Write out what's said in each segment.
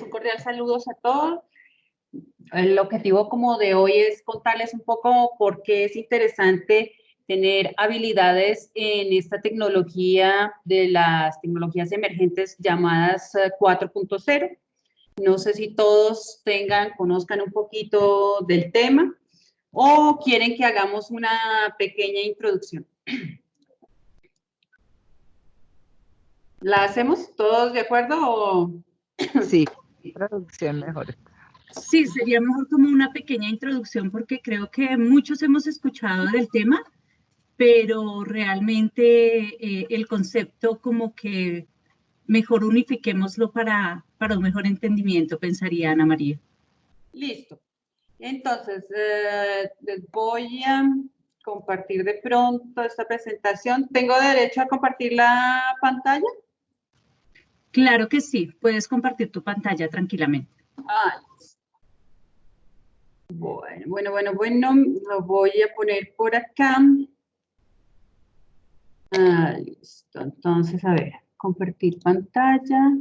un cordial saludo a todos. El objetivo como de hoy es contarles un poco por qué es interesante tener habilidades en esta tecnología de las tecnologías emergentes llamadas 4.0. No sé si todos conozcan un poquito del tema o quieren que hagamos una pequeña introducción. ¿La hacemos todos de acuerdo o...? Sí, traducción mejor. Sí, sería mejor como una pequeña introducción porque creo que muchos hemos escuchado del tema, pero realmente el concepto como que mejor unifiquémoslo para un mejor entendimiento, pensaría Ana María. Listo. Entonces, les voy a compartir de pronto esta presentación. ¿Tengo derecho a compartir la pantalla? Claro que sí, puedes compartir tu pantalla tranquilamente. Bueno, lo voy a poner por acá. Listo, entonces, a ver, compartir pantalla.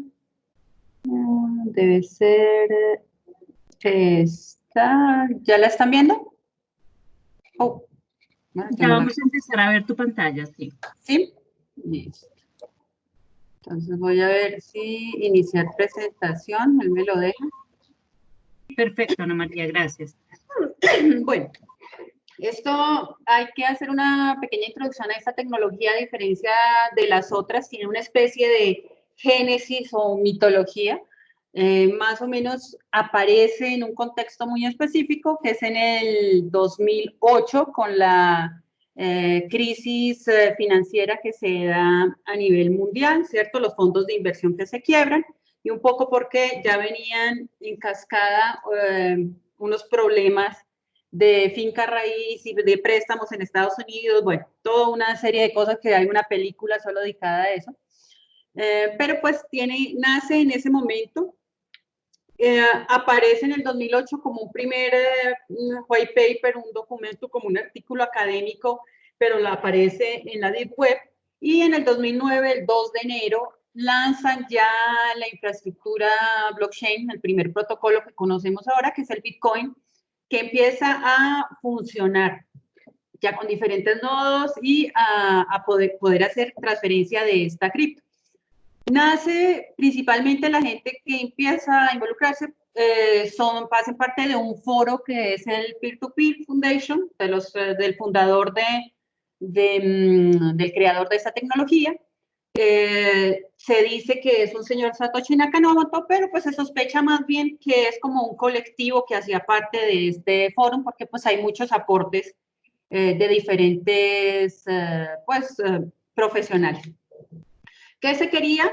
Debe ser esta. ¿Ya la están viendo? Oh, bueno, Ya vamos a empezar a ver tu pantalla, sí. ¿Sí? Listo. Entonces voy a ver si iniciar presentación, él me lo deja. Perfecto, Ana María, gracias. Bueno, esto hay que hacer una pequeña introducción a esta tecnología, a diferencia de las otras, tiene una especie de génesis o mitología. Más o menos aparece en un contexto muy específico, que es en el 2008, con la crisis financiera que se da a nivel mundial, ¿cierto? Los fondos de inversión que se quiebran, y un poco porque ya venían en cascada unos problemas de finca raíz y de préstamos en Estados Unidos, bueno, toda una serie de cosas que hay una película solo dedicada a eso. Pero pues nace en ese momento, aparece en el 2008 como un primer white paper, un documento, como un artículo académico, pero aparece en la Deep Web, y en el 2009, el 2 de enero, lanzan ya la infraestructura blockchain, el primer protocolo que conocemos ahora, que es el Bitcoin, que empieza a funcionar ya con diferentes nodos y a poder hacer transferencia de esta cripto. Nace principalmente la gente que empieza a involucrarse, hacen parte de un foro que es el Peer-to-Peer Foundation, del fundador del creador de esta tecnología. Se dice que es un señor Satoshi Nakamoto, pero pues se sospecha más bien que es como un colectivo que hacía parte de este foro, porque pues hay muchos aportes de diferentes profesionales. ¿Qué se quería?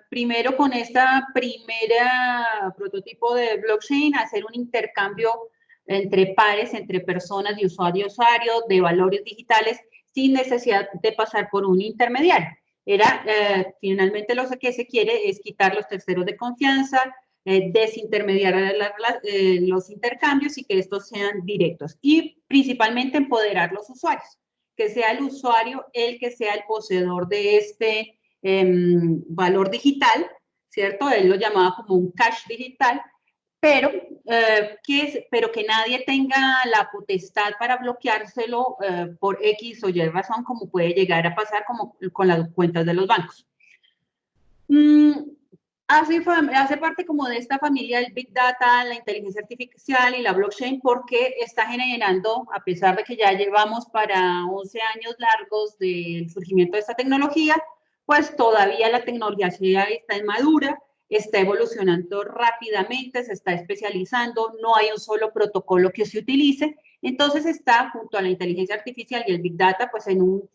Primero, con esta primera prototipo de blockchain, hacer un intercambio entre pares, entre personas de usuario a usuario, de valores digitales, sin necesidad de pasar por un intermediario. Finalmente lo que se quiere es quitar los terceros de confianza, desintermediar los intercambios y que estos sean directos. Y principalmente empoderar los usuarios, que sea el usuario el que sea el poseedor de este valor digital, ¿cierto? Él lo llamaba como un cash digital, pero que nadie tenga la potestad para bloqueárselo por X o Y razón, como puede llegar a pasar como con las cuentas de los bancos. Hace parte como de esta familia del Big Data, la inteligencia artificial y la blockchain, porque está generando, a pesar de que ya llevamos para 11 años largos del surgimiento de esta tecnología, pues todavía la tecnología está inmadura, está evolucionando rápidamente, se está especializando, no hay un solo protocolo que se utilice, entonces está junto a la inteligencia artificial y el Big Data pues en un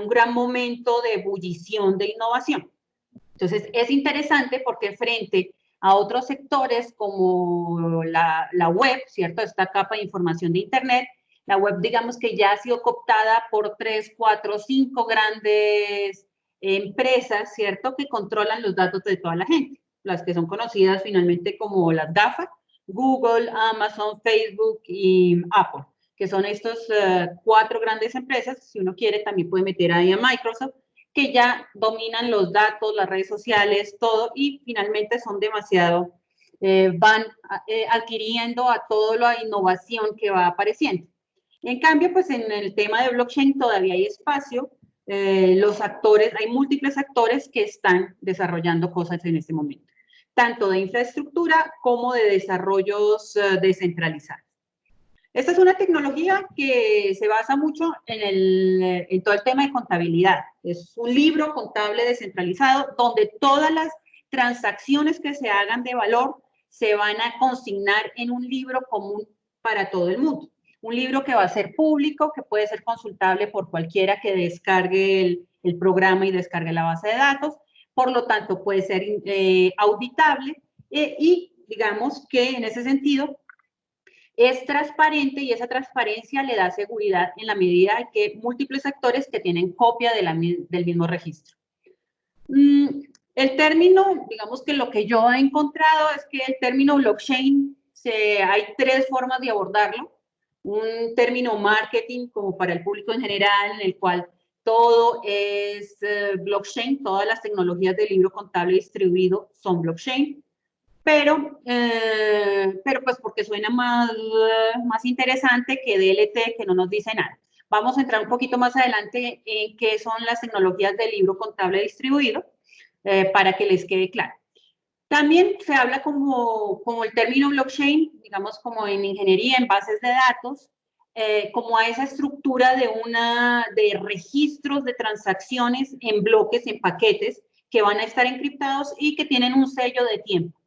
gran momento de ebullición de innovación. Entonces es interesante porque frente a otros sectores como la web, ¿cierto? Esta capa de información de Internet, la web digamos que ya ha sido cooptada por 3, 4, 5 grandes empresas, ¿cierto? Que controlan los datos de toda la gente, las que son conocidas finalmente como las GAFA, Google, Amazon, Facebook y Apple, que son estos 4 grandes empresas. Si uno quiere también puede meter ahí a Microsoft, que ya dominan los datos, las redes sociales, todo, y finalmente son demasiado van adquiriendo a toda la innovación que va apareciendo. En cambio, pues en el tema de blockchain todavía hay espacio. Los actores, hay múltiples actores que están desarrollando cosas en este momento, tanto de infraestructura como de desarrollos descentralizados. Esta es una tecnología que se basa mucho en todo el tema de contabilidad. Es un libro contable descentralizado donde todas las transacciones que se hagan de valor se van a consignar en un libro común para todo el mundo. Un libro que va a ser público, que puede ser consultable por cualquiera que descargue el programa y descargue la base de datos. Por lo tanto, puede ser auditable y digamos que en ese sentido es transparente y esa transparencia le da seguridad en la medida de que múltiples actores que tienen copia del mismo registro. El término, digamos que lo que yo he encontrado es que el término blockchain, hay tres formas de abordarlo. Un término marketing como para el público en general, en el cual todo es blockchain, todas las tecnologías de libro contable distribuido son blockchain. Pero pues porque suena más interesante que DLT, que no nos dice nada. Vamos a entrar un poquito más adelante en qué son las tecnologías del libro contable distribuido, para que les quede claro. También se habla como el término blockchain, digamos como en ingeniería, en bases de datos, como a esa estructura de registros de transacciones en bloques, en paquetes, que van a estar encriptados y que tienen un sello de tiempo.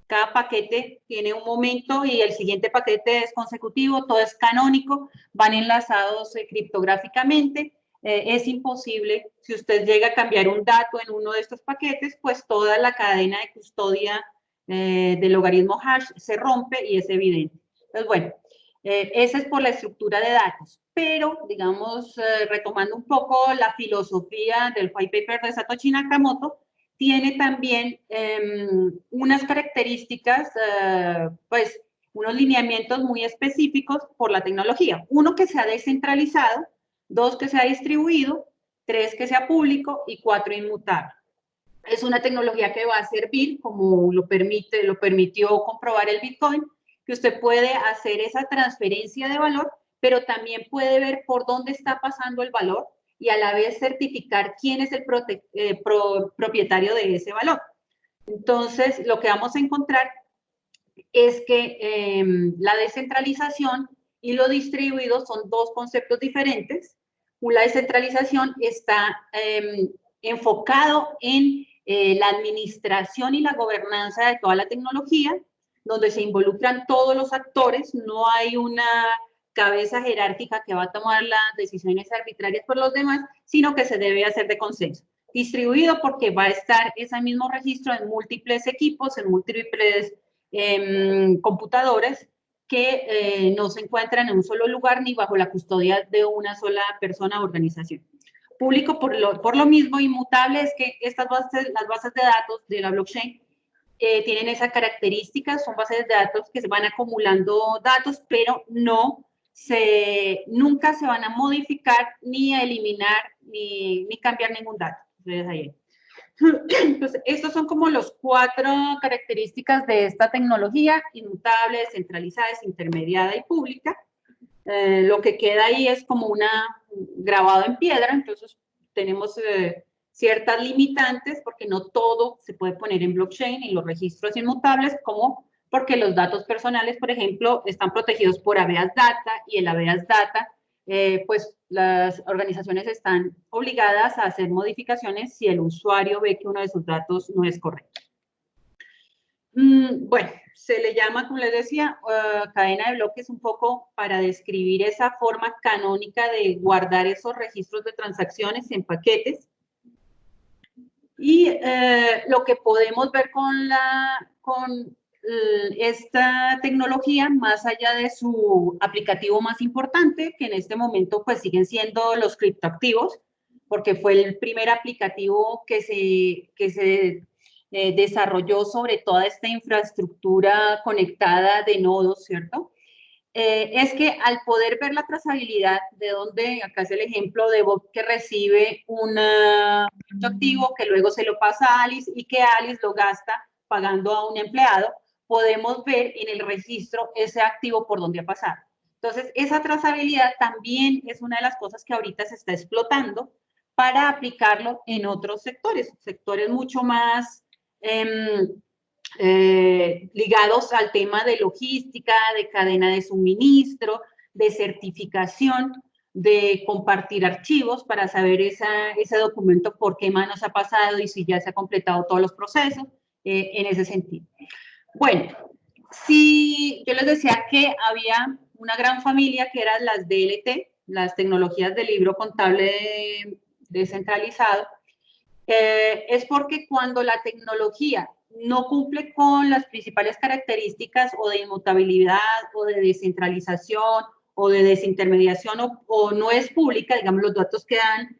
Cada paquete tiene un momento y el siguiente paquete es consecutivo, todo es canónico, van enlazados criptográficamente. Es imposible, si usted llega a cambiar un dato en uno de estos paquetes, pues toda la cadena de custodia del logaritmo hash se rompe y es evidente. Entonces, bueno, esa es por la estructura de datos. Pero, digamos, retomando un poco la filosofía del white paper de Satoshi Nakamoto, tiene también unas características, pues, unos lineamientos muy específicos por la tecnología. Uno, que sea descentralizado; dos, que sea distribuido; tres, que sea público; y cuatro, inmutable. Es una tecnología que va a servir, como lo permitió comprobar el Bitcoin, que usted puede hacer esa transferencia de valor, pero también puede ver por dónde está pasando el valor y a la vez certificar quién es el propietario de ese valor. Entonces, lo que vamos a encontrar es que la descentralización y lo distribuido son dos conceptos diferentes. La descentralización está enfocado en la administración y la gobernanza de toda la tecnología, donde se involucran todos los actores, no hay una cabeza jerárquica que va a tomar las decisiones arbitrarias por los demás, sino que se debe hacer de consenso. Distribuido porque va a estar ese mismo registro en múltiples equipos, en múltiples computadores que no se encuentran en un solo lugar ni bajo la custodia de una sola persona o organización. Público por lo mismo. Inmutable es que las bases de datos de la blockchain tienen esa característica, son bases de datos que se van acumulando datos, pero nunca se van a modificar, ni a eliminar, ni cambiar ningún dato. Entonces, ahí. Entonces, estos son como los cuatro características de esta tecnología: inmutable, descentralizada, intermediada y pública. Lo que queda ahí es como grabado en piedra, entonces tenemos ciertas limitantes porque no todo se puede poner en blockchain y los registros inmutables, como porque los datos personales, por ejemplo, están protegidos por habeas data, y el habeas data, pues las organizaciones están obligadas a hacer modificaciones si el usuario ve que uno de sus datos no es correcto. Bueno, se le llama, como les decía, cadena de bloques, un poco para describir esa forma canónica de guardar esos registros de transacciones en paquetes. Y lo que podemos ver con esta tecnología, más allá de su aplicativo más importante, que en este momento pues siguen siendo los criptoactivos, porque fue el primer aplicativo que se desarrolló sobre toda esta infraestructura conectada de nodos, ¿cierto? Es que al poder ver la trazabilidad de donde, acá es el ejemplo de Bob, que recibe un activo que luego se lo pasa a Alice y que Alice lo gasta pagando a un empleado, podemos ver en el registro ese activo por dónde ha pasado. Entonces, esa trazabilidad también es una de las cosas que ahorita se está explotando para aplicarlo en otros sectores, sectores mucho más ligados al tema de logística, de cadena de suministro, de certificación, de compartir archivos para saber ese documento por qué manos ha pasado y si ya se ha completado todos los procesos, en ese sentido. Bueno, sí, yo les decía que había una gran familia que eran las DLT, las tecnologías del libro contable descentralizado, es porque cuando la tecnología no cumple con las principales características o de inmutabilidad o de descentralización o de desintermediación o no es pública, digamos, los datos quedan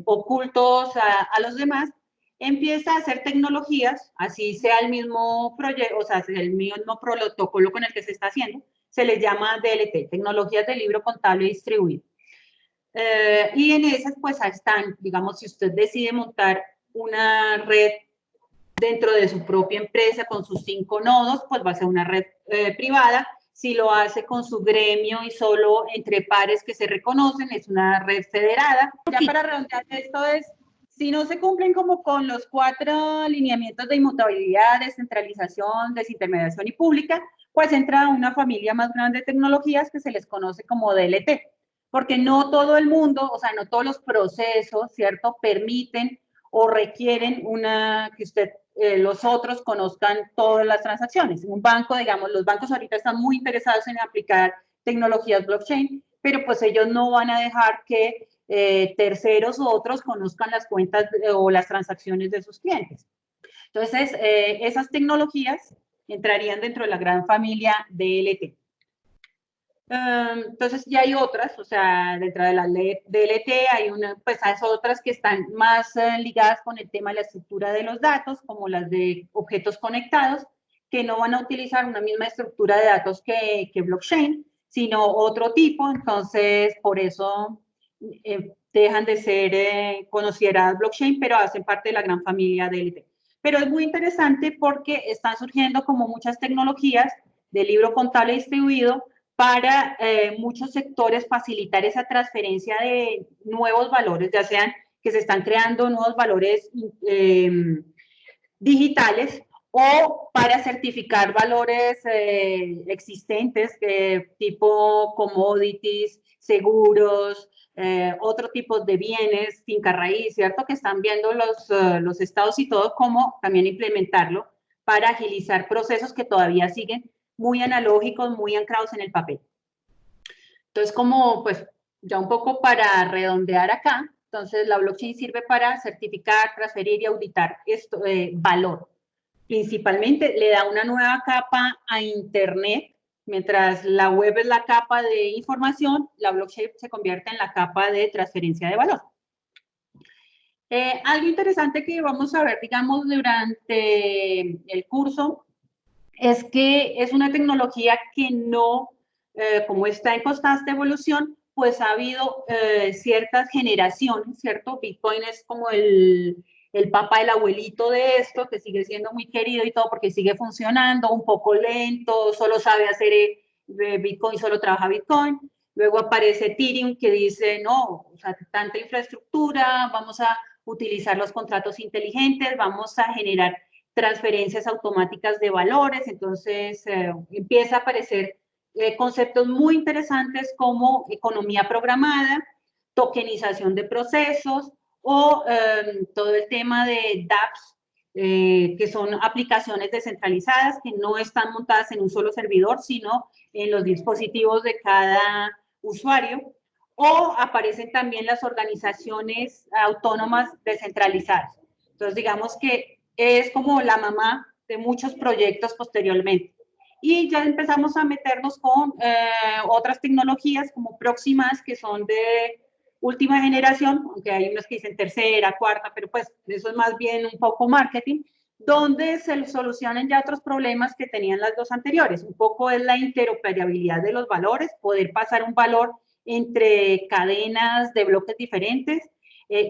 ocultos a los demás, empieza a hacer tecnologías, así sea el mismo proyecto, o sea, el mismo protocolo con el que se está haciendo, se les llama DLT, Tecnologías de Libro Contable Distribuido. Y en esas, pues, están, digamos, si usted decide montar una red dentro de su propia empresa con sus 5 nodos, pues va a ser una red privada. Si lo hace con su gremio y solo entre pares que se reconocen, es una red federada. Ya para redondear esto es, si no se cumplen como con los 4 lineamientos de inmutabilidad, descentralización, desintermediación y pública, pues entra una familia más grande de tecnologías que se les conoce como DLT. Porque no todo el mundo, o sea, no todos los procesos, ¿cierto?, permiten o requieren que usted, los otros conozcan todas las transacciones. En un banco, digamos, los bancos ahorita están muy interesados en aplicar tecnologías blockchain, pero pues ellos no van a dejar que terceros u otros conozcan las cuentas o las transacciones de sus clientes. Entonces, esas tecnologías entrarían dentro de la gran familia DLT. Entonces ya hay otras, o sea, dentro de la DLT hay pues hay otras que están más ligadas con el tema de la estructura de los datos, como las de objetos conectados, que no van a utilizar una misma estructura de datos que blockchain, sino otro tipo, entonces por eso dejan de ser consideradas blockchain, pero hacen parte de la gran familia DLT. Pero es muy interesante porque están surgiendo como muchas tecnologías de libro contable distribuido, para muchos sectores facilitar esa transferencia de nuevos valores, ya sean que se están creando nuevos valores digitales o para certificar valores existentes, tipo commodities, seguros, otro tipo de bienes, finca raíz, ¿cierto? Que están viendo los estados y todo, cómo también implementarlo para agilizar procesos que todavía siguen muy analógicos, muy anclados en el papel. Entonces, como pues ya un poco para redondear acá, entonces la blockchain sirve para certificar, transferir y auditar esto, valor. Principalmente le da una nueva capa a Internet, mientras la web es la capa de información, la blockchain se convierte en la capa de transferencia de valor. Algo interesante que vamos a ver, digamos, durante el curso, es que es una tecnología que no, como está en constante evolución, pues ha habido ciertas generaciones, ¿cierto? Bitcoin es como el papá, el abuelito de esto, que sigue siendo muy querido y todo porque sigue funcionando, un poco lento, solo sabe hacer Bitcoin, solo trabaja Bitcoin. Luego aparece Ethereum que dice, no, o sea, tanta infraestructura, vamos a utilizar los contratos inteligentes, vamos a generar transferencias automáticas de valores, entonces empieza a aparecer conceptos muy interesantes como economía programada, tokenización de procesos o todo el tema de dApps, que son aplicaciones descentralizadas que no están montadas en un solo servidor, sino en los dispositivos de cada usuario. O aparecen también las organizaciones autónomas descentralizadas. Entonces, digamos que es como la mamá de muchos proyectos posteriormente. Y ya empezamos a meternos con otras tecnologías como próximas que son de última generación, aunque hay unas que dicen tercera, cuarta, pero pues eso es más bien un poco marketing, donde se solucionan ya otros problemas que tenían las dos anteriores. Un poco es la interoperabilidad de los valores, poder pasar un valor entre cadenas de bloques diferentes,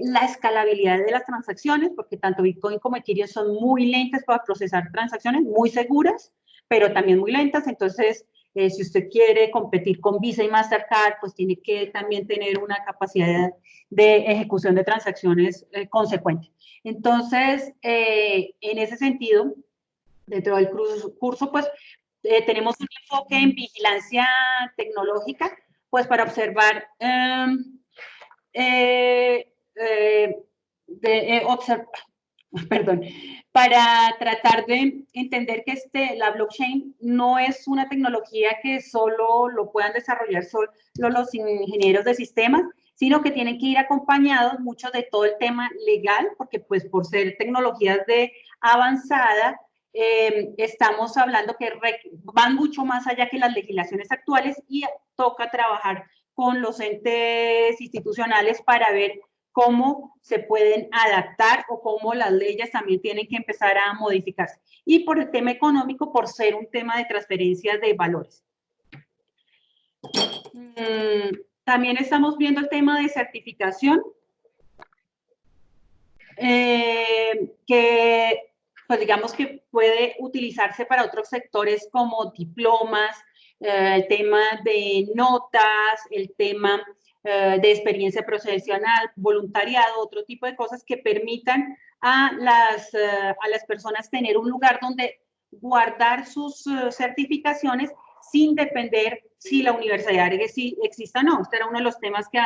la escalabilidad de las transacciones, porque tanto Bitcoin como Ethereum son muy lentas para procesar transacciones, muy seguras, pero también muy lentas. Entonces, si usted quiere competir con Visa y Mastercard, pues tiene que también tener una capacidad de ejecución de transacciones consecuente. Entonces, en ese sentido, dentro del curso, pues, tenemos un enfoque en vigilancia tecnológica, pues, para observar, para tratar de entender que la blockchain no es una tecnología que solo lo puedan desarrollar solo los ingenieros de sistemas, sino que tienen que ir acompañados mucho de todo el tema legal, porque pues por ser tecnologías de avanzada, estamos hablando que van mucho más allá que las legislaciones actuales y toca trabajar con los entes institucionales para ver cómo se pueden adaptar o cómo las leyes también tienen que empezar a modificarse. Y por el tema económico, por ser un tema de transferencia de valores. También estamos viendo el tema de certificación, que pues digamos que puede utilizarse para otros sectores como diplomas, el tema de notas, el tema de experiencia profesional, voluntariado, otro tipo de cosas que permitan a las personas tener un lugar donde guardar sus certificaciones sin depender si la universidad exista o no. Este era uno de los temas que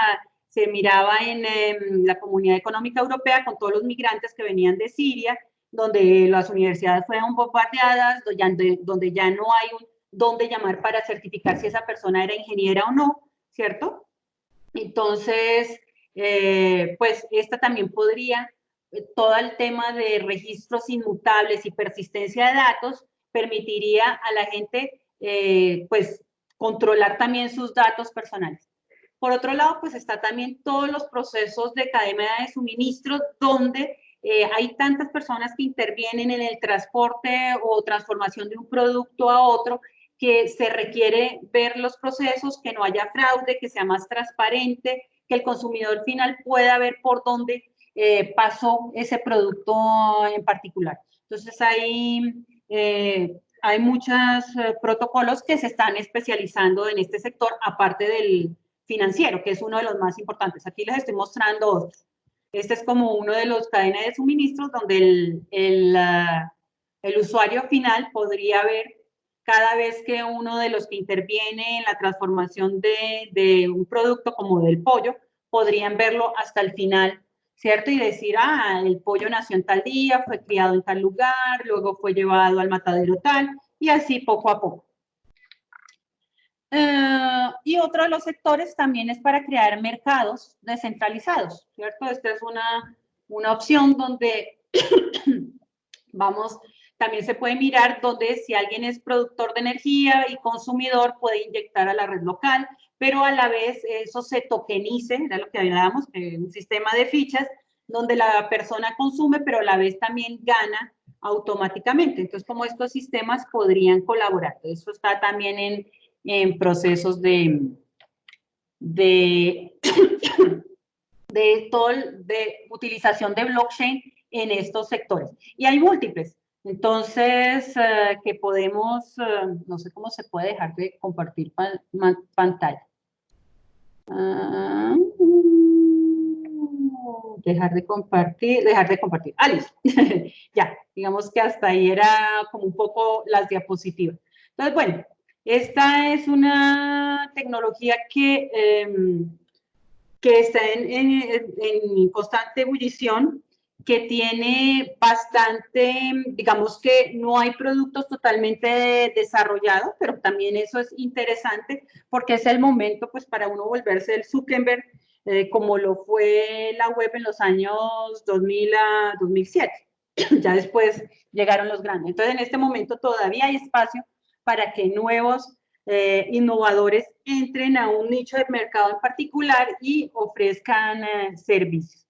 se miraba en la Comunidad Económica Europea con todos los migrantes que venían de Siria, donde las universidades fueron bombardeadas, donde ya no hay dónde llamar para certificar si esa persona era ingeniera o no, ¿cierto? Entonces, pues esta también podría, todo el tema de registros inmutables y persistencia de datos, permitiría a la gente, pues, controlar también sus datos personales. Por otro lado, pues está también todos los procesos de cadena de suministros donde hay tantas personas que intervienen en el transporte o transformación de un producto a otro que se requiere ver los procesos, que no haya fraude, que sea más transparente, que el consumidor final pueda ver por dónde pasó ese producto en particular. Entonces hay muchos protocolos que se están especializando en este sector, aparte del financiero, que es uno de los más importantes. Aquí les estoy mostrando otros. Este es como uno de los cadenas de suministros donde el usuario final podría ver cada vez que uno de los que interviene en la transformación de un producto como del pollo, podrían verlo hasta el final, ¿cierto? Y decir, el pollo nació en tal día, fue criado en tal lugar, luego fue llevado al matadero tal, y así poco a poco. Y otro de los sectores también es para crear mercados descentralizados, ¿cierto? Esta es una opción donde también se puede mirar donde si alguien es productor de energía y consumidor puede inyectar a la red local, pero a la vez eso se tokenice, era lo que hablábamos, un sistema de fichas donde la persona consume, pero a la vez también gana automáticamente. Entonces, como estos sistemas podrían colaborar. Eso está también en procesos de utilización de blockchain en estos sectores. Y hay múltiples. Entonces, que podemos, no sé cómo se puede dejar de compartir pantalla. Dejar de compartir. Listo. Ya, digamos que hasta ahí era como un poco las diapositivas. Entonces, bueno, esta es una tecnología que está en constante ebullición, que tiene bastante, digamos que no hay productos totalmente desarrollados, pero también eso es interesante porque es el momento pues para uno volverse el Zuckerberg, como lo fue la web en los años 2000 a 2007. Ya después llegaron los grandes. Entonces en este momento todavía hay espacio para que nuevos innovadores entren a un nicho de mercado en particular y ofrezcan servicios.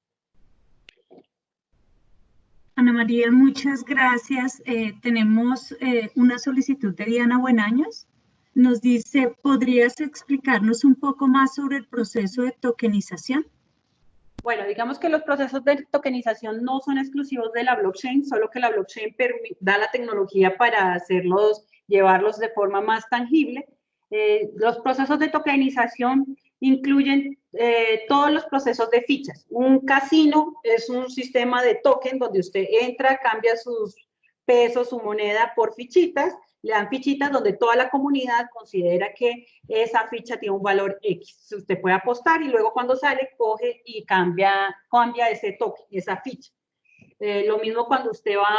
Ana María, muchas gracias. Tenemos una solicitud de Diana Buenaños. Nos dice, ¿podrías explicarnos un poco más sobre el proceso de tokenización? Bueno, digamos que los procesos de tokenización no son exclusivos de la blockchain, solo que la blockchain da la tecnología para hacerlos, llevarlos de forma más tangible. Los procesos de tokenización incluyen todos los procesos de fichas. Un casino es un sistema de token donde usted entra, cambia sus pesos, su moneda por fichitas, le dan fichitas donde toda la comunidad considera que esa ficha tiene un valor X. Usted puede apostar y luego cuando sale, coge y cambia ese token, esa ficha. Lo mismo cuando usted va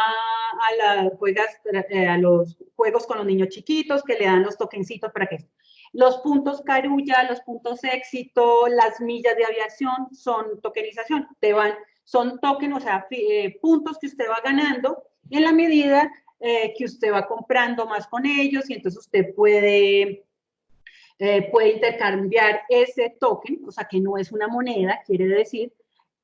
a los juegos con los niños chiquitos que le dan los tokencitos para que... Los puntos carulla, los puntos éxito, las millas de aviación son tokenización. Son tokens, o sea, puntos que usted va ganando en la medida que usted va comprando más con ellos y entonces usted puede intercambiar ese token, o sea, que no es una moneda, quiere decir,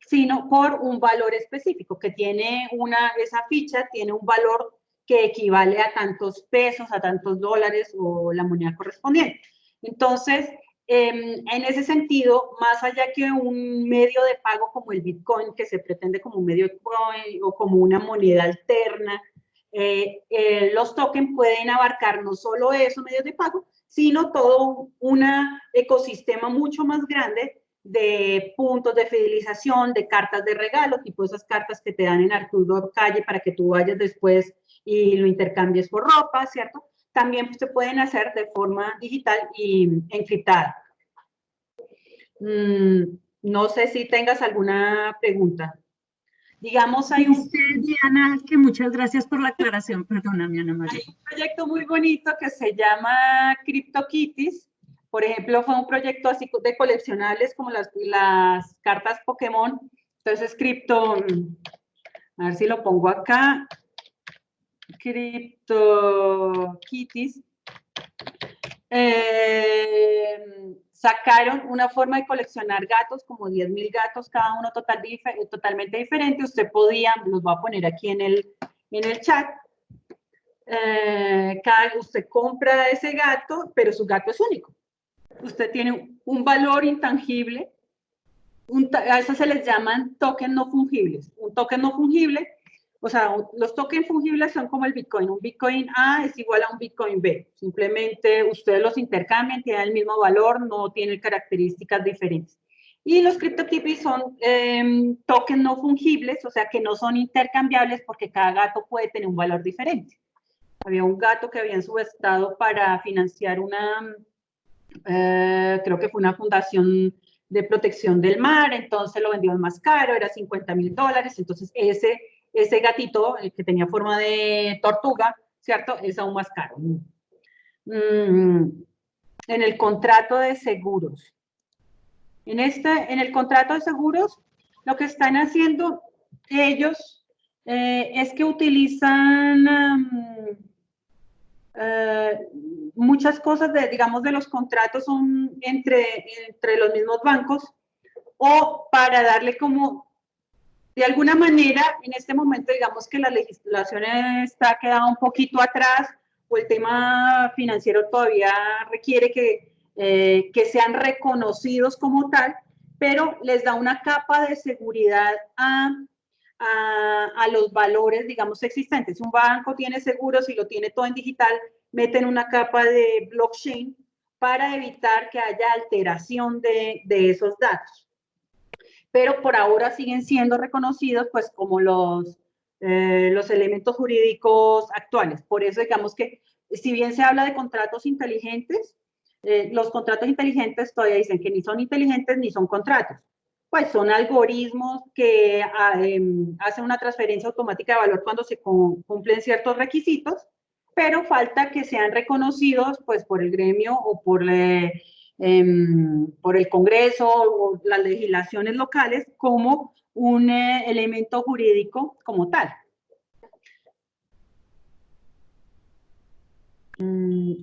sino por un valor específico, que tiene esa ficha tiene un valor que equivale a tantos pesos, a tantos dólares o la moneda correspondiente. Entonces, en ese sentido, más allá que un medio de pago como el Bitcoin, que se pretende como un medio de pago o como una moneda alterna, los tokens pueden abarcar no solo esos medios de pago, sino todo un ecosistema mucho más grande de puntos de fidelización, de cartas de regalo, tipo esas cartas que te dan en Arturo Calle para que tú vayas después y lo intercambies por ropa, ¿cierto? También se pueden hacer de forma digital y encriptada. No sé si tengas alguna pregunta. Digamos, hay un... Diana, que muchas gracias por la aclaración, perdóname, Ana María. Hay un proyecto muy bonito que se llama CryptoKitties. Por ejemplo, fue un proyecto así de coleccionables como las cartas Pokémon. Entonces, a ver si lo pongo acá, CryptoKitties. Sacaron una forma de coleccionar gatos, como 10.000 gatos, cada uno totalmente diferente. Usted podía, los voy a poner aquí en el chat. Usted compra ese gato, pero su gato es único. Usted tiene un valor intangible, a eso se les llaman tokens no fungibles. Un token no fungible, o sea, los tokens fungibles son como el Bitcoin. Un Bitcoin A es igual a un Bitcoin B. Simplemente ustedes los intercambian, tienen el mismo valor, no tienen características diferentes. Y los CryptoKitties son tokens no fungibles, o sea, que no son intercambiables porque cada gato puede tener un valor diferente. Había un gato que habían subastado para financiar creo que fue una fundación de protección del mar, entonces lo vendieron más caro, era $50.000, entonces ese gatito, el que tenía forma de tortuga, ¿cierto? Es aún más caro. En el contrato de seguros. En el contrato de seguros, lo que están haciendo ellos es que utilizan muchas cosas, digamos, de los contratos son entre los mismos bancos, o para darle como, de alguna manera, en este momento, digamos que la legislación está quedada un poquito atrás, o el tema financiero todavía requiere que sean reconocidos como tal, pero les da una capa de seguridad a los valores, digamos, existentes. Un banco tiene seguros y lo tiene todo en digital, meten una capa de blockchain para evitar que haya alteración de esos datos. Pero por ahora siguen siendo reconocidos pues como los elementos jurídicos actuales. Por eso digamos que si bien se habla de contratos inteligentes, los contratos inteligentes todavía dicen que ni son inteligentes ni son contratos. Pues son algoritmos que hacen una transferencia automática de valor cuando se cumplen ciertos requisitos, pero falta que sean reconocidos pues por el gremio o por el Congreso o las legislaciones locales como un elemento jurídico como tal.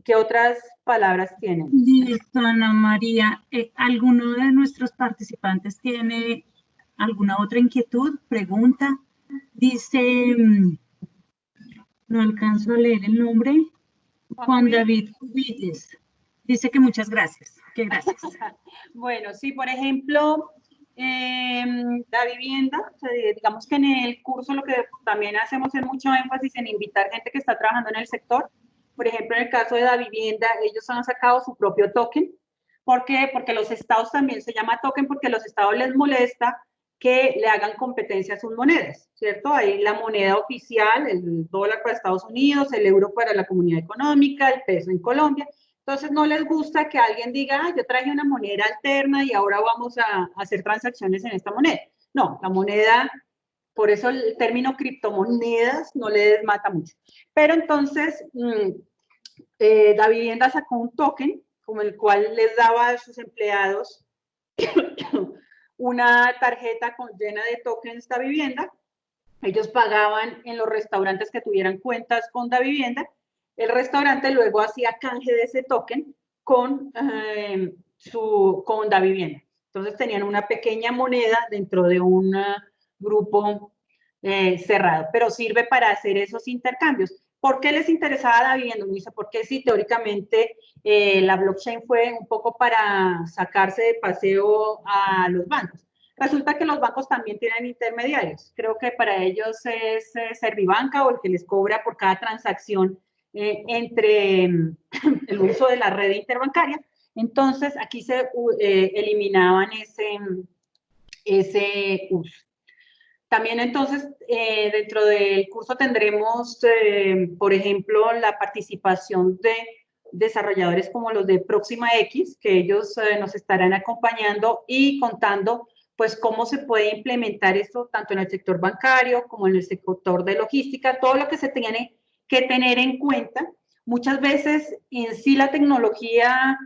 ¿Qué otras palabras tienen? Listo, Ana María. ¿Alguno de nuestros participantes tiene alguna otra inquietud, pregunta? Dice, no alcanzo a leer el nombre, Juan David Cubilles. Dice que muchas gracias. Que gracias. Bueno, sí, por ejemplo, la vivienda, o sea, digamos que en el curso lo que también hacemos es mucho énfasis en invitar gente que está trabajando en el sector. Por ejemplo, en el caso de la vivienda, ellos han sacado su propio token. ¿Por qué? Porque los estados también se llama token porque a los estados les molesta que le hagan competencia a sus monedas, ¿cierto? Hay la moneda oficial, el dólar para Estados Unidos, el euro para la Comunidad Económica, el peso en Colombia. Entonces no les gusta que alguien diga, ah, yo traje una moneda alterna y ahora vamos a hacer transacciones en esta moneda. No, la moneda, por eso el término criptomonedas no les mata mucho. Pero entonces, la vivienda sacó un token como el cual les daba a sus empleados una tarjeta llena de tokens de vivienda. Ellos pagaban en los restaurantes que tuvieran cuentas con Da Vivienda. El restaurante luego hacía canje de ese token con Da Vivienda. Entonces tenían una pequeña moneda dentro de un grupo cerrado, pero sirve para hacer esos intercambios. ¿Por qué les interesaba Da Vivienda? Me dice, porque sí, teóricamente la blockchain fue un poco para sacarse de paseo a los bancos. Resulta que los bancos también tienen intermediarios. Creo que para ellos es Servibanca o el que les cobra por cada transacción entre el uso de la red interbancaria. Entonces, aquí se eliminaban ese uso. También entonces, dentro del curso tendremos, por ejemplo, la participación de desarrolladores como los de Próxima X, que ellos nos estarán acompañando y contando pues cómo se puede implementar esto tanto en el sector bancario como en el sector de logística, todo lo que se tiene que tener en cuenta. Muchas veces en sí la tecnología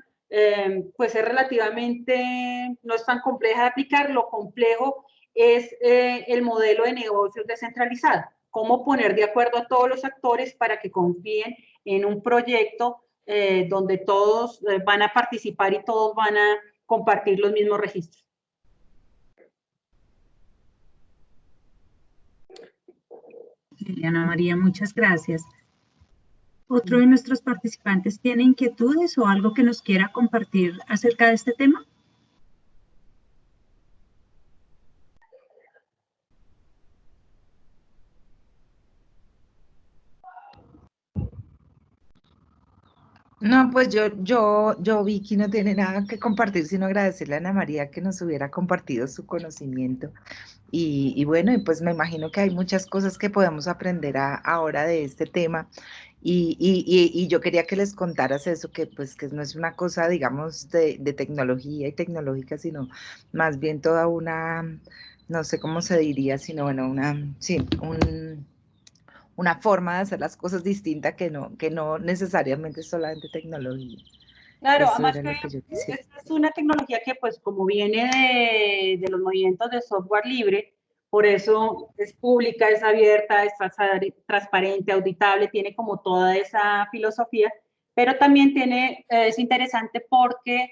pues es relativamente, no es tan compleja de aplicar, lo complejo es el modelo de negocios descentralizado, cómo poner de acuerdo a todos los actores para que confíen en un proyecto donde todos van a participar y todos van a compartir los mismos registros. Ana María, muchas gracias. ¿Otro de nuestros participantes tiene inquietudes o algo que nos quiera compartir acerca de este tema? No, pues Vicky no tiene nada que compartir, sino agradecerle a Ana María que nos hubiera compartido su conocimiento. Y bueno, y pues me imagino que hay muchas cosas que podemos aprender ahora de este tema. Y yo quería que les contaras eso, que pues que no es una cosa, digamos, de tecnología y tecnológica, sino más bien toda una, no sé cómo se diría, sino bueno, una forma de hacer las cosas distinta que no necesariamente solamente tecnología. Claro, Eso además era que lo que yo quisiera. esta es una tecnología que pues como viene de los movimientos de software libre, por eso es pública, es abierta, es transparente, auditable, tiene como toda esa filosofía, pero también es interesante porque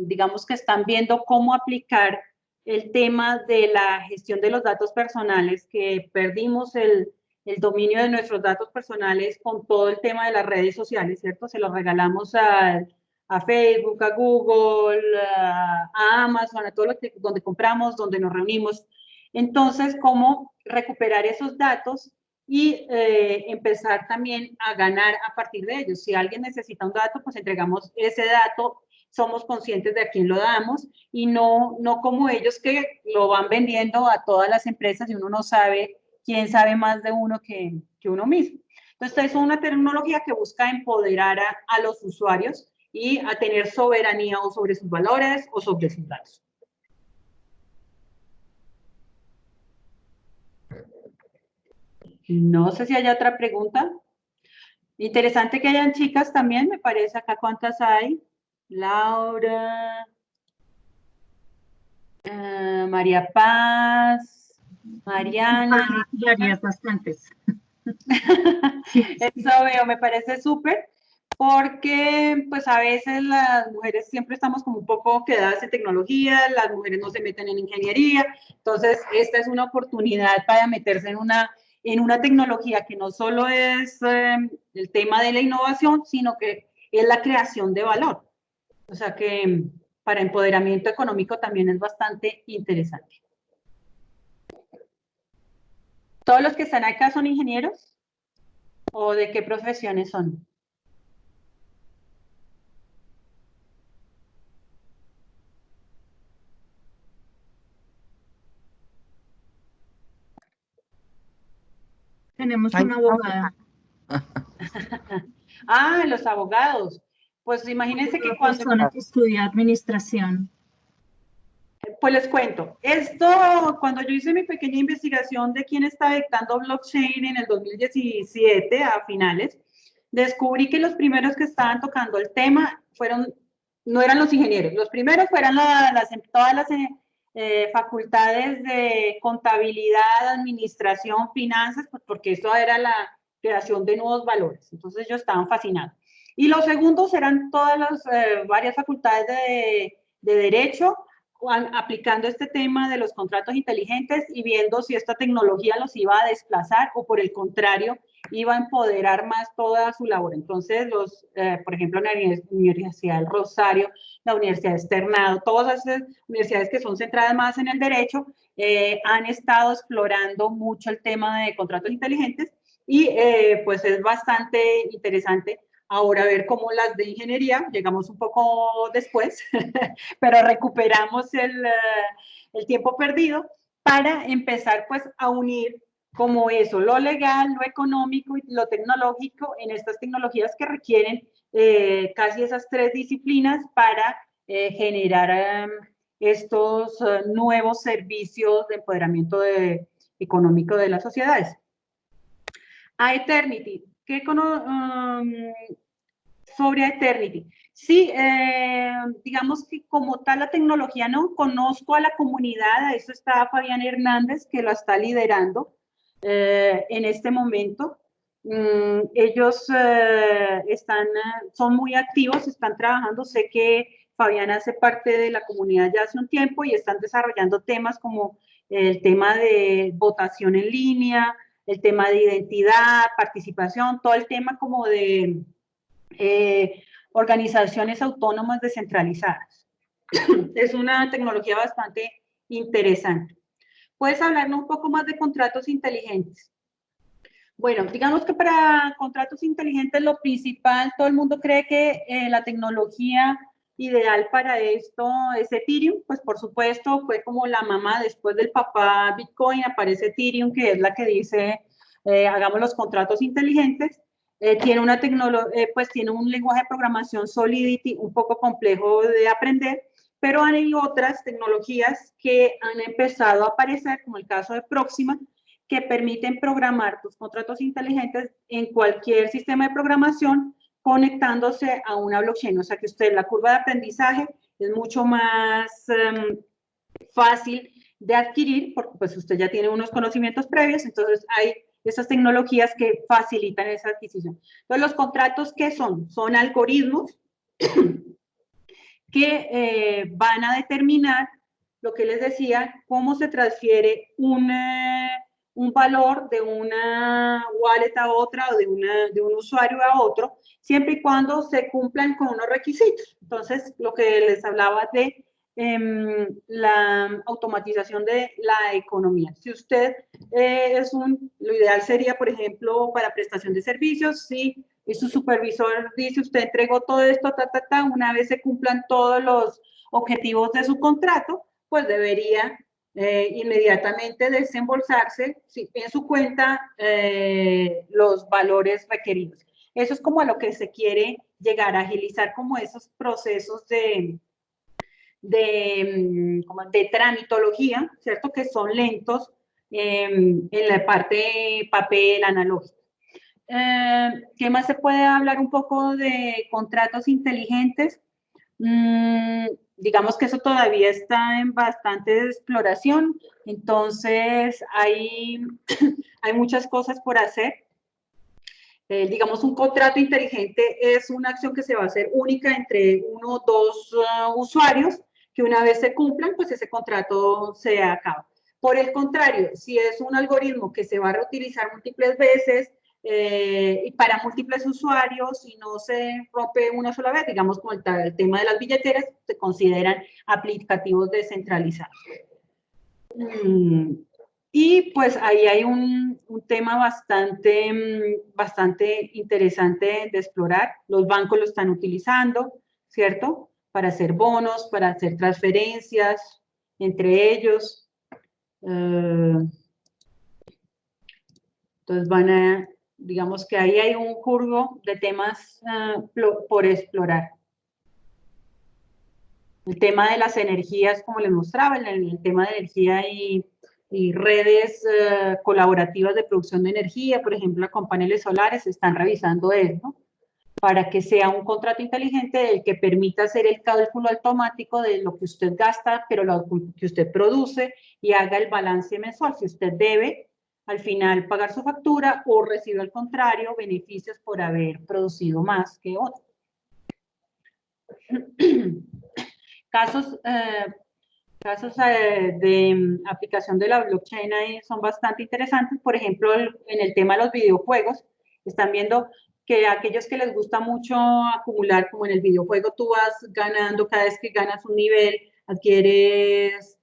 digamos que están viendo cómo aplicar el tema de la gestión de los datos personales, que perdimos el dominio de nuestros datos personales con todo el tema de las redes sociales, ¿cierto? Se los regalamos a Facebook, a Google, a Amazon, a todo lo que donde compramos, donde nos reunimos. Entonces, ¿cómo recuperar esos datos y empezar también a ganar a partir de ellos? Si alguien necesita un dato, pues entregamos ese dato, somos conscientes de a quién lo damos y no como ellos que lo van vendiendo a todas las empresas y uno no sabe quién sabe más de uno que uno mismo. Entonces, es una tecnología que busca empoderar a los usuarios y a tener soberanía o sobre sus valores o sobre sus datos. No sé si hay otra pregunta. Interesante que hayan chicas también, me parece. Acá cuántas hay. Laura, María Paz, Mariana. Varias, bastantes. Eso veo, me parece súper, porque pues a veces las mujeres siempre estamos como un poco quedadas en tecnología, las mujeres no se meten en ingeniería, entonces esta es una oportunidad para meterse en una tecnología que no solo es el tema de la innovación, sino que es la creación de valor. O sea que para empoderamiento económico también es bastante interesante. ¿Todos los que están acá son ingenieros? ¿O de qué profesiones son? Tenemos una abogada. Ah, los abogados. Pues imagínense que Una cuando... persona que estudia administración. Pues les cuento, esto, cuando yo hice mi pequeña investigación de quién estaba dictando blockchain en el 2017 a finales, descubrí que los primeros que estaban tocando el tema no eran los ingenieros, los primeros fueron todas las facultades de contabilidad, administración, finanzas, pues porque eso era la creación de nuevos valores, entonces ellos estaban fascinados. Y los segundos eran todas las varias facultades de derecho, aplicando este tema de los contratos inteligentes y viendo si esta tecnología los iba a desplazar o por el contrario iba a empoderar más toda su labor. Entonces, por ejemplo, la Universidad del Rosario, la Universidad de Externado, todas esas universidades que son centradas más en el derecho, han estado explorando mucho el tema de contratos inteligentes y pues es bastante interesante ahora ver cómo las de ingeniería, llegamos un poco después, pero recuperamos el tiempo perdido para empezar pues a unir como eso, lo legal, lo económico y lo tecnológico en estas tecnologías que requieren casi esas tres disciplinas para generar estos nuevos servicios de empoderamiento económico de las sociedades. A Eternity, ¿qué sobre Eternity? Sí, digamos que como tal la tecnología no, conozco a la comunidad, a eso está Fabián Hernández que la está liderando en este momento. Ellos son muy activos, están trabajando, sé que Fabián hace parte de la comunidad ya hace un tiempo y están desarrollando temas como el tema de votación en línea, el tema de identidad, participación, todo el tema como de organizaciones autónomas descentralizadas. Es una tecnología bastante interesante. ¿Puedes hablarnos un poco más de contratos inteligentes? Bueno, digamos que para contratos inteligentes lo principal, todo el mundo cree que la tecnología ideal para esto es Ethereum, pues por supuesto fue como la mamá, después del papá Bitcoin aparece Ethereum, que es la que dice hagamos los contratos inteligentes. Tiene una pues tiene un lenguaje de programación Solidity un poco complejo de aprender, pero hay otras tecnologías que han empezado a aparecer, como el caso de Proxima, que permiten programar tus contratos inteligentes en cualquier sistema de programación conectándose a una blockchain. O sea que la curva de aprendizaje es mucho más fácil de adquirir porque pues usted ya tiene unos conocimientos previos, entonces hay esas tecnologías que facilitan esa adquisición. Entonces, los contratos, ¿qué son? Son algoritmos que van a determinar lo que les decía, cómo se transfiere un valor de una wallet a otra o de un usuario a otro, siempre y cuando se cumplan con unos requisitos. Entonces, lo que les hablaba de la automatización de la economía. Si usted lo ideal sería, por ejemplo, para prestación de servicios, si su supervisor dice, usted entregó todo esto, una vez se cumplan todos los objetivos de su contrato, pues debería inmediatamente desembolsarse en su cuenta los valores requeridos. Eso es como a lo que se quiere llegar a agilizar como esos procesos de tramitología, ¿cierto? Que son lentos en la parte papel analógico. ¿Qué más se puede hablar un poco de contratos inteligentes? Digamos que eso todavía está en bastante exploración, entonces hay muchas cosas por hacer. Digamos, un contrato inteligente es una acción que se va a hacer única entre uno o dos usuarios, que una vez se cumplan, pues ese contrato se acaba. Por el contrario, si es un algoritmo que se va a reutilizar múltiples veces, y para múltiples usuarios y no se rompe una sola vez, digamos como el tema de las billeteras, se consideran aplicativos descentralizados. Y pues ahí hay un tema bastante interesante de explorar. Los bancos lo están utilizando, ¿cierto? Para hacer bonos, para hacer transferencias entre ellos. Entonces digamos que ahí hay un curvo de temas por explorar. El tema de las energías, como les mostraba, el tema de energía y redes colaborativas de producción de energía, por ejemplo, con paneles solares, están revisando esto para que sea un contrato inteligente del que permita hacer el cálculo automático de lo que usted gasta, pero lo que usted produce y haga el balance mensual. Si usted debe, al final, pagar su factura o recibe, al contrario, beneficios por haber producido más que otro. Casos de aplicación de la blockchain ahí son bastante interesantes. Por ejemplo, en el tema de los videojuegos, están viendo que aquellos que les gusta mucho acumular, como en el videojuego tú vas ganando, cada vez que ganas un nivel, adquieres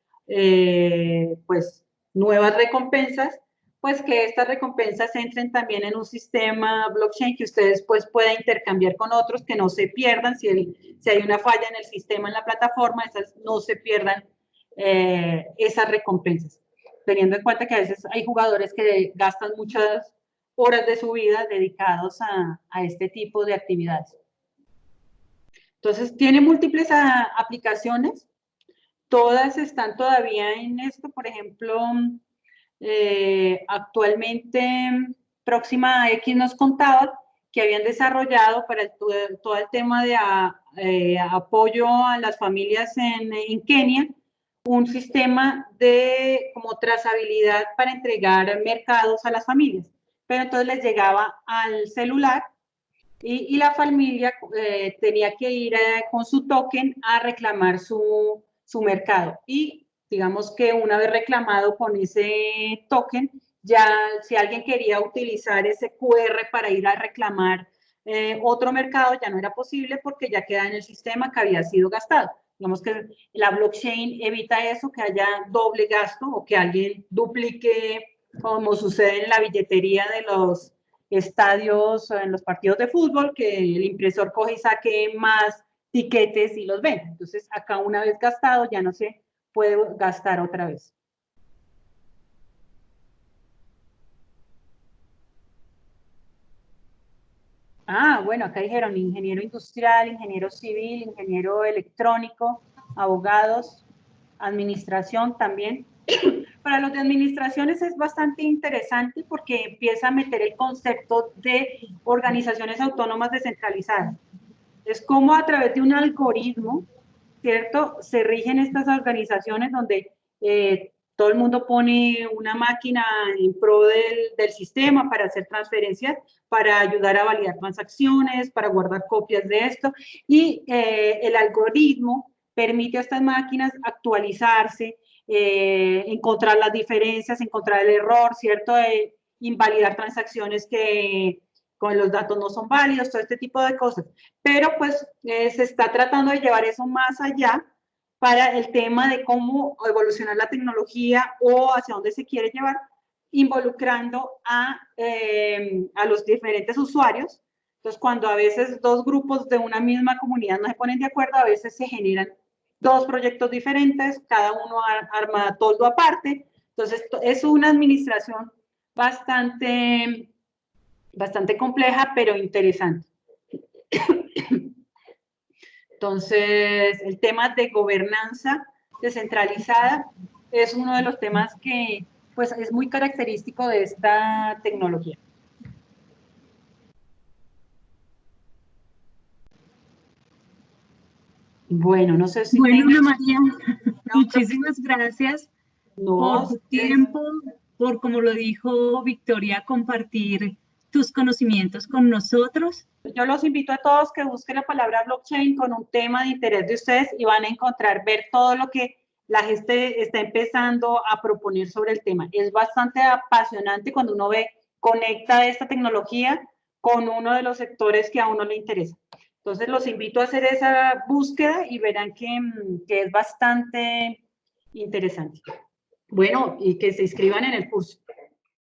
pues nuevas recompensas, pues que estas recompensas entren también en un sistema blockchain que ustedes pues puedan intercambiar con otros, que no se pierdan, si hay una falla en el sistema, en la plataforma, esas no se pierdan esas recompensas, teniendo en cuenta que a veces hay jugadores que gastan muchas horas de su vida dedicados a este tipo de actividades. Entonces, tiene múltiples aplicaciones, todas están todavía en esto. Por ejemplo, actualmente Próxima X nos contaba que habían desarrollado para todo el tema de apoyo a las familias en Kenia, un sistema de como trazabilidad para entregar mercados a las familias, pero entonces les llegaba al celular y la familia tenía que ir con su token a reclamar su mercado, y digamos que una vez reclamado con ese token, ya si alguien quería utilizar ese QR para ir a reclamar otro mercado, ya no era posible porque ya queda en el sistema que había sido gastado. Digamos que la blockchain evita eso, que haya doble gasto o que alguien duplique, como sucede en la billetería de los estadios, en los partidos de fútbol, que el impresor coge y saque más tiquetes y los vende. Entonces, acá una vez gastado ya no se puede gastar otra vez. Bueno, acá dijeron ingeniero industrial, ingeniero civil, ingeniero electrónico, abogados, administración también. Para los de administraciones es bastante interesante porque empieza a meter el concepto de organizaciones autónomas descentralizadas. Es como a través de un algoritmo, ¿cierto?, se rigen estas organizaciones donde todo el mundo pone una máquina en pro del sistema para hacer transferencias, para ayudar a validar transacciones, para guardar copias de esto, y el algoritmo permite a estas máquinas actualizarse, encontrar las diferencias, encontrar el error, ¿cierto?, invalidar transacciones que con los datos no son válidos, todo este tipo de cosas. Pero pues se está tratando de llevar eso más allá para el tema de cómo evolucionar la tecnología o hacia dónde se quiere llevar, involucrando a los diferentes usuarios. Entonces, cuando a veces dos grupos de una misma comunidad no se ponen de acuerdo, a veces se generan dos proyectos diferentes, cada uno arma toldo aparte. Entonces, es una administración bastante compleja, pero interesante. Entonces, el tema de gobernanza descentralizada es uno de los temas que pues, es muy característico de esta tecnología. Bueno, no sé si... Bueno, Ana María, muchísimas gracias por tu tiempo, por, como lo dijo Victoria, compartir tus conocimientos con nosotros. Yo los invito a todos que busquen la palabra blockchain con un tema de interés de ustedes y van a encontrar, ver todo lo que la gente está empezando a proponer sobre el tema. Es bastante apasionante cuando uno ve conecta esta tecnología con uno de los sectores que a uno le interesa. Entonces los invito a hacer esa búsqueda y verán que es bastante interesante. Bueno, y que se inscriban en el curso.